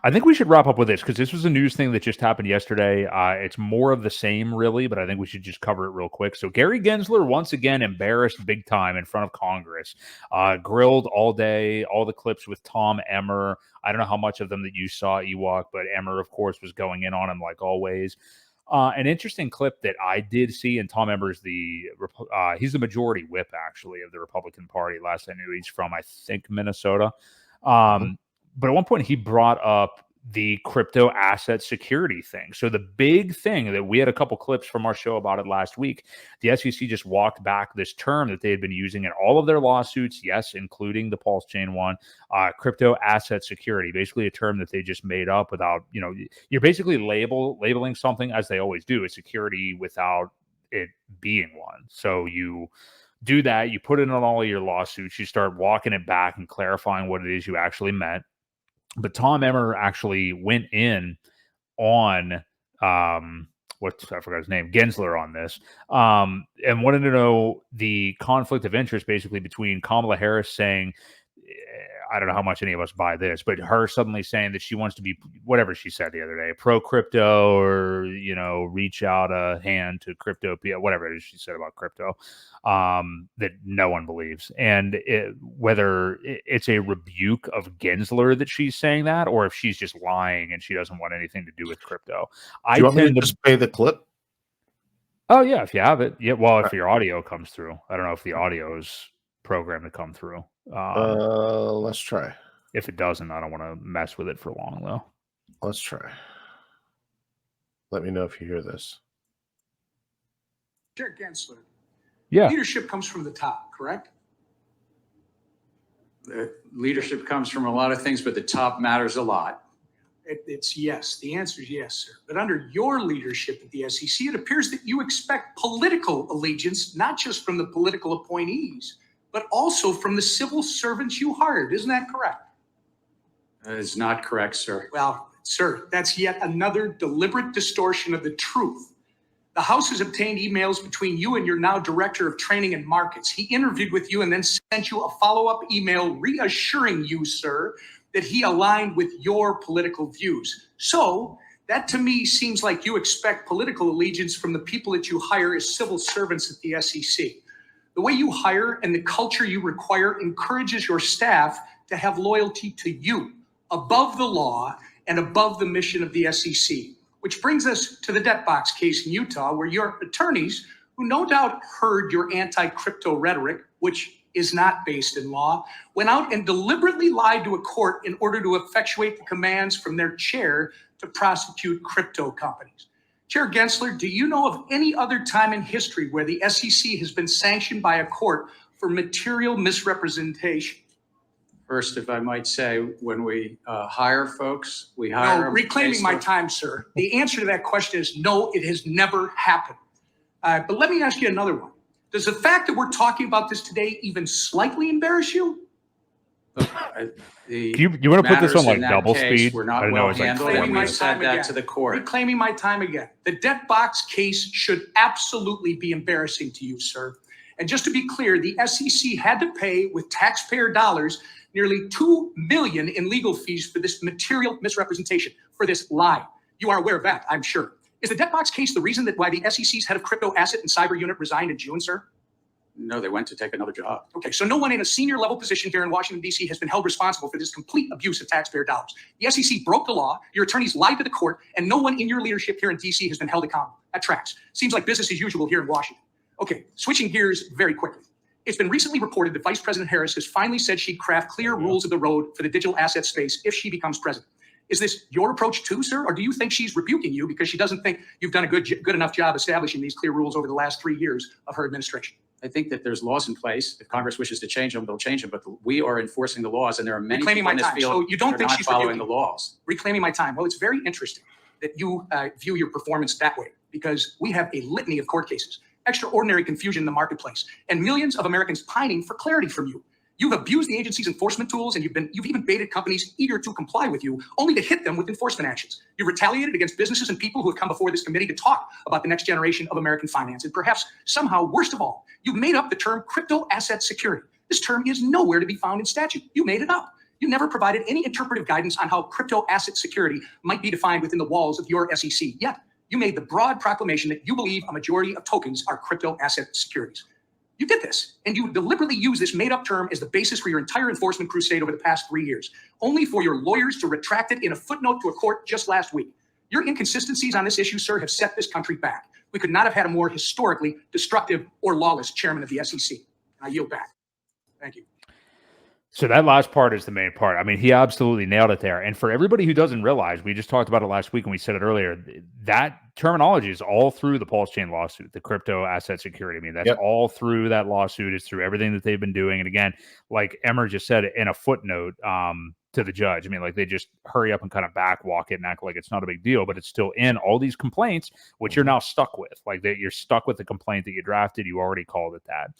I think we should wrap up with this because this was a news thing that just happened yesterday. It's more of the same, really, but I think we should just cover it real quick. So Gary Gensler, once again, embarrassed big time in front of Congress, grilled all day, all the clips with Tom Emmer. I don't know how much of them that you saw, Ewok, but Emmer, of course, was going in on him like always. An interesting clip that I did see, and Tom Ember's he's the majority whip, actually, of the Republican Party. Last I knew, he's from, I think, Minnesota. But at one point, he brought up the crypto asset security thing. So the big thing that we had a couple clips from our show about it last week, the SEC just walked back this term that they had been using in all of their lawsuits, yes, including the Pulse Chain one, crypto asset security, basically a term that they just made up without, you're basically labeling something, as they always do, a security without it being one. So you do that, you put it in all of your lawsuits, you start walking it back and clarifying what it is you actually meant. But Tom Emmer actually went in on I forgot his name, Gensler, on this, and wanted to know the conflict of interest basically between Kamala Harris saying, I don't know how much any of us buy this, but her suddenly saying that she wants to be, whatever she said the other day, pro crypto, or, reach out a hand to crypto, whatever it is she said about crypto, that no one believes. And whether it's a rebuke of Gensler that she's saying that, or if she's just lying and she doesn't want anything to do with crypto. Do you want me to just play the clip? Oh, yeah, if you have it. Yeah, well, if your audio comes through. I don't know if the audio is programmed to come through. Let's try. If it doesn't, I don't want to mess with it for long, though. Let's try. Let me know if you hear this. Chair Gensler. Yeah. Leadership comes from the top, correct? Leadership comes from a lot of things, but the top matters a lot. It's yes. The answer is yes, sir. But under your leadership at the SEC, it appears that you expect political allegiance, not just from the political appointees, but also from the civil servants you hired. Isn't that correct? That is not correct, sir. Well, sir, that's yet another deliberate distortion of the truth. The House has obtained emails between you and your now director of training and markets. He interviewed with you and then sent you a follow-up email reassuring you, sir, that he aligned with your political views. So that to me seems like you expect political allegiance from the people that you hire as civil servants at the SEC. The way you hire and the culture you require encourages your staff to have loyalty to you above the law and above the mission of the SEC, which brings us to the debt box case in Utah, where your attorneys, who no doubt heard your anti-crypto rhetoric, which is not based in law, went out and deliberately lied to a court in order to effectuate the commands from their chair to prosecute crypto companies. Chair Gensler, do you know of any other time in history where the SEC has been sanctioned by a court for material misrepresentation? First, if I might say, when we hire folks, we hire them. Reclaiming my time, sir. The answer to that question is no, it has never happened. But let me ask you another one. Does the fact that we're talking about this today even slightly embarrass you? You want to put this on like double speed? We're not well handled, and we've said that to the court. Reclaiming my time again. The debt box case should absolutely be embarrassing to you, sir. And just to be clear, the SEC had to pay with taxpayer dollars nearly $2 million in legal fees for this material misrepresentation, for this lie. You are aware of that, I'm sure. Is the debt box case the reason that why the SEC's head of crypto asset and cyber unit resigned in June, sir? No, they went to take another job. Okay, so no one in a senior level position here in Washington, D.C. has been held responsible for this complete abuse of taxpayer dollars. The SEC broke the law, your attorneys lied to the court, and no one in your leadership here in D.C. has been held accountable. That tracks. Seems like business as usual here in Washington. Okay, switching gears very quickly. It's been recently reported that Vice President Harris has finally said she'd craft clear rules of the road for the digital asset space if she becomes president. Is this your approach too, sir? Or do you think she's rebuking you because she doesn't think you've done a good enough job establishing these clear rules over the last 3 years of her administration? I think that there's laws in place. If Congress wishes to change them, they'll change them. But we are enforcing the laws, and there are many people in this field so you don't think not she's following the laws. Reclaiming my time. Well, it's very interesting that you view your performance that way, because we have a litany of court cases, extraordinary confusion in the marketplace, and millions of Americans pining for clarity from you. You've abused the agency's enforcement tools, and you've even baited companies eager to comply with you, only to hit them with enforcement actions. You've retaliated against businesses and people who have come before this committee to talk about the next generation of American finance. And perhaps somehow, worst of all, you've made up the term crypto asset security. This term is nowhere to be found in statute. You made it up. You never provided any interpretive guidance on how crypto asset security might be defined within the walls of your SEC. Yet, you made the broad proclamation that you believe a majority of tokens are crypto asset securities. You did this, and you deliberately used this made-up term as the basis for your entire enforcement crusade over the past 3 years, only for your lawyers to retract it in a footnote to a court just last week. Your inconsistencies on this issue, sir, have set this country back. We could not have had a more historically destructive or lawless chairman of the SEC. I yield back. Thank you. So that last part is the main part. I mean, he absolutely nailed it there. And for everybody who doesn't realize, we just talked about it last week and we said it earlier, that terminology is all through the Pulse Chain lawsuit, the crypto asset security. I mean, that's all through that lawsuit. It's through everything that they've been doing. And again, like Emmer just said in a footnote to the judge, I mean, like they just hurry up and kind of backwalk it and act like it's not a big deal, but it's still in all these complaints, which you're now stuck with. Like that you're stuck with the complaint that you drafted. You already called it that.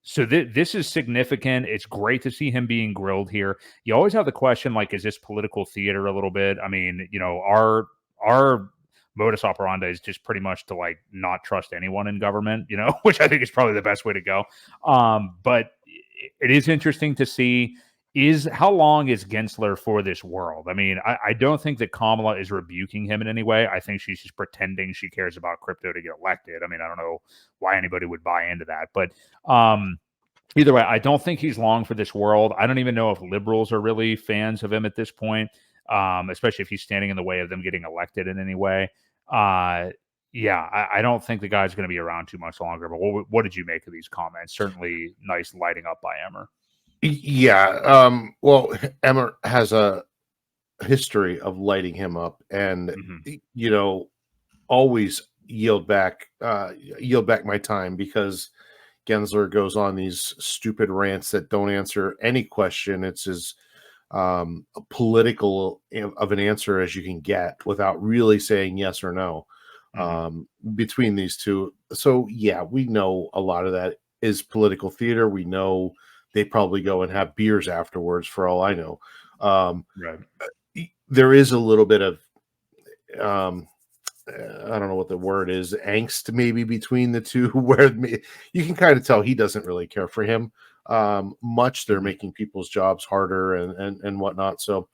So this is significant. It's great to see him being grilled here. You always have the question, like, is this political theater a little bit? I mean, you know, our modus operandi is just pretty much to like not trust anyone in government, you know, which I think is probably the best way to go. But it is interesting to see how long is Gensler for this world? I mean, I don't think that Kamala is rebuking him in any way. I think she's just pretending she cares about crypto to get elected. I mean, I don't know why anybody would buy into that, but either way, I don't think he's long for this world. I don't even know if liberals are really fans of him at this point, especially if he's standing in the way of them getting elected in any way. Yeah, I don't think the guy's going to be around too much longer, but what did you make of these comments? Certainly nice lighting up by Emmer. Yeah. Well, Emmer has a history of lighting him up and, you know, always yield back my time because Gensler goes on these stupid rants that don't answer any question. It's as political of an answer as you can get without really saying yes or no between these two. So, yeah, we know a lot of that is political theater. We know they probably go and have beers afterwards, for all I know. Right. There is a little bit of, I don't know what the word is, angst maybe between the two, where you can kind of tell he doesn't really care for him much. They're making people's jobs harder and whatnot. So,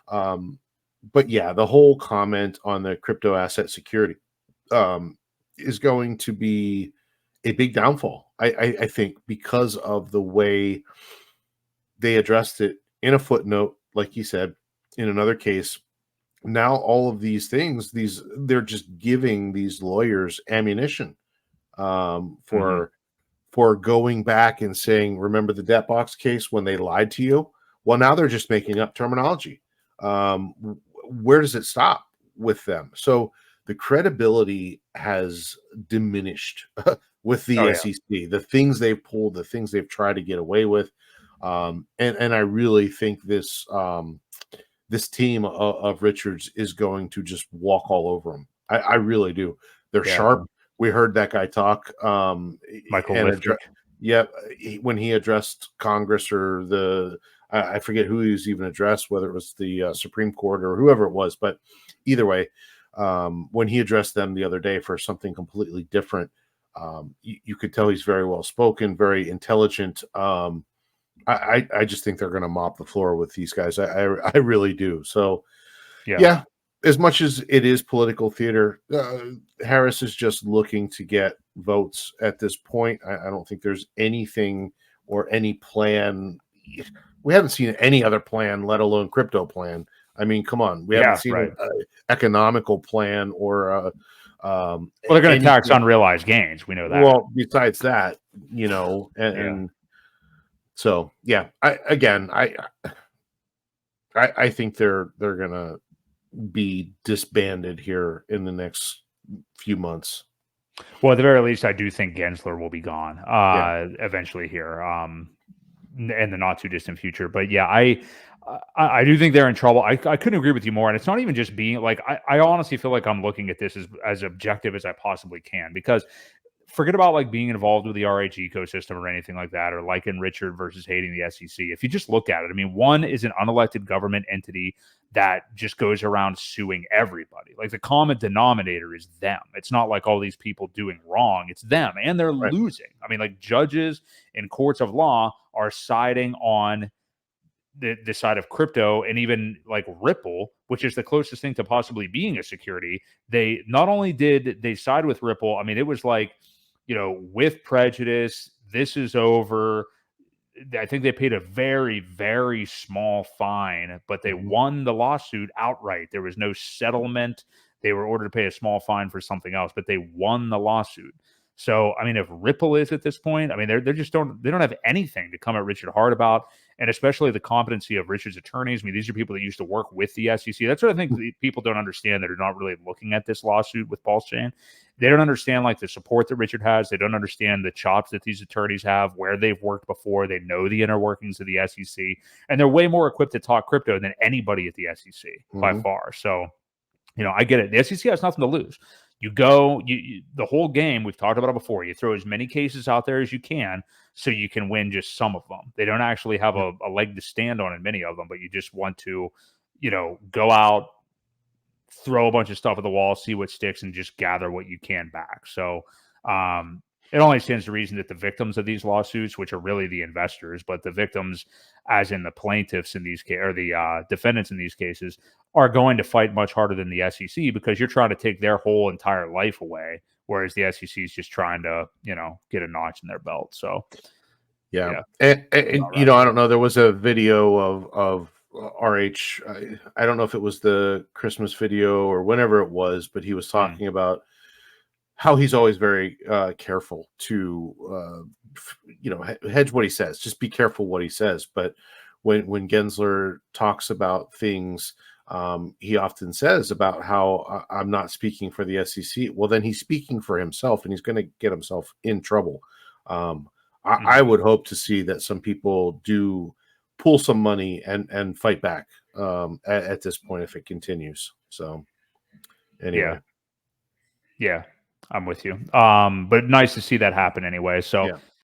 but yeah, the whole comment on the crypto asset security is going to be a big downfall, I think, because of the way they addressed it in a footnote, like you said, in another case. Now all of these things, they're just giving these lawyers ammunition for going back and saying, remember the debt box case when they lied to you? Well, now they're just making up terminology. Where does it stop with them? So the credibility has diminished with the SEC, the things they've pulled, the things they've tried to get away with. And I really think this team of Richards is going to just walk all over them. I really do. They're sharp. We heard that guy talk. Michael when he addressed Congress or I forget who he was even addressed, whether it was the Supreme Court or whoever it was. But either way, when he addressed them the other day for something completely different, you could tell he's very well spoken, very intelligent. I just think they're going to mop the floor with these guys. I really do. So, yeah, as much as it is political theater, Harris is just looking to get votes at this point. I don't think there's anything or any plan. We haven't seen any other plan, let alone crypto plan. I mean, come on. We haven't seen an economical plan or well, they're going to tax unrealized gains. We know that. Well, besides that, you know, and so, yeah, I think they're gonna be disbanded here in the next few months. Well, at the very least, I do think Gensler will be gone eventually here, in the not too distant future. But yeah, I do think they're in trouble. I couldn't agree with you more. And it's not even just being like I honestly feel like I'm looking at this as objective as I possibly can, because forget about like being involved with the RH ecosystem or anything like that, or liking Richard versus hating the SEC. If you just look at it, I mean, one is an unelected government entity that just goes around suing everybody. Like the common denominator is them. It's not like all these people doing wrong. It's them, and they're losing. I mean, like judges in courts of law are siding on the side of crypto, and even like Ripple, which is the closest thing to possibly being a security. They not only did they side with Ripple, I mean, it was like, with prejudice, this is over. I think they paid a very, very small fine, but they won the lawsuit outright. There was no settlement. They were ordered to pay a small fine for something else, but they won the lawsuit. So, I mean, if Ripple is at this point, I mean, they just don't have anything to come at Richard Hart about, and especially the competency of Richard's attorneys. I mean, these are people that used to work with the SEC. That's what I think people don't understand, that are not really looking at this lawsuit with Pulse Chain. They don't understand like the support that Richard has. They don't understand the chops that these attorneys have, where they've worked before. They know the inner workings of the SEC, and they're way more equipped to talk crypto than anybody at the SEC by far. So, I get it. The SEC has nothing to lose. You go, the whole game, we've talked about it before. You throw as many cases out there as you can so you can win just some of them. They don't actually have a leg to stand on in many of them, but you just want to, go out, throw a bunch of stuff at the wall, see what sticks, and just gather what you can back. So it only stands to reason that the victims of these lawsuits, which are really the investors, but the victims, as in the plaintiffs in these cases, or the defendants in these cases, are going to fight much harder than the SEC, because you're trying to take their whole entire life away, whereas the SEC is just trying to, get a notch in their belt. So, yeah. And I don't know. There was a video of RH. I don't know if it was the Christmas video or whenever it was, but he was talking about how he's always very careful to, hedge what he says. Just be careful what he says. But when Gensler talks about things, he often says about how I'm not speaking for the SEC. Well, then he's speaking for himself, and he's going to get himself in trouble. I would hope to see that some people do pull some money and fight back at this point if it continues. So anyway. Yeah, I'm with you. But nice to see that happen anyway. So